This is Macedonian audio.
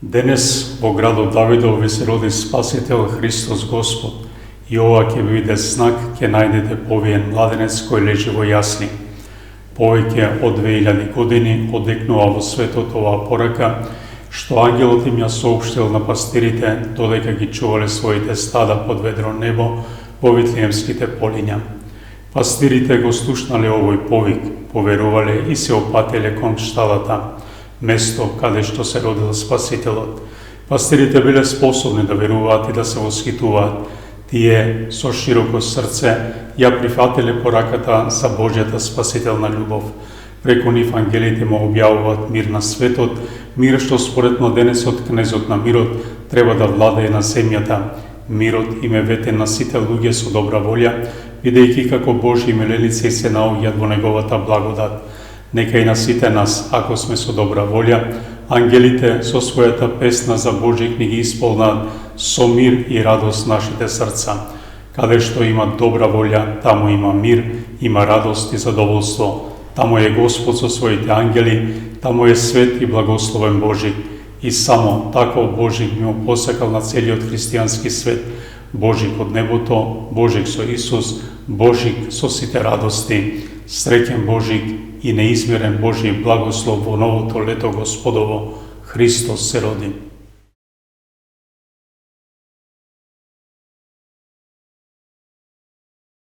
Денес во градот Давидов ви се роди Спасител Христос Господ, и ова ќе ви биде знак, ќе најдете повиен младенец кој лежи во јасли. Повеќе од 2000 години одекнува во светот оваа порака, што ангелот им ја соопштил на пастирите додека ги чувале своите стада под ведро небо во Витлеемските полиња. Пастирите го слушнале овој повик, поверувале и се опателе кон шталата, место каде што се родил Спасителот. Пастирите биле способни да веруваат и да се восхитуваат. Тие со широко срце ја прифатиле пораката за Божјата спасителна љубов. Преку нив ангелите му објавуваат мир на светот, мир што според младенецот кнезот на мирот треба да владее на земјата. Мирот им е ветен на сите луѓе со добра волја, бидејќи како Божји миленици се наоѓаат во неговата благодат. Нека и на сите нас, ако сме со добра волја, ангелите со својата песна за Божји книги исполнат со мир и радост нашите срца. Каде што има добра волја, таму има мир, има радост и задоволство. Таму е Господ со своите ангели, таму е свет и благословен Божик. И само таков Божик ми го посакал на целиот христијански свет. Божик од небото, Божик со Исус, Божик со сите радости. Среќен Божик и неизмерен Божји благослов во новото лето Господово. Христос се роди.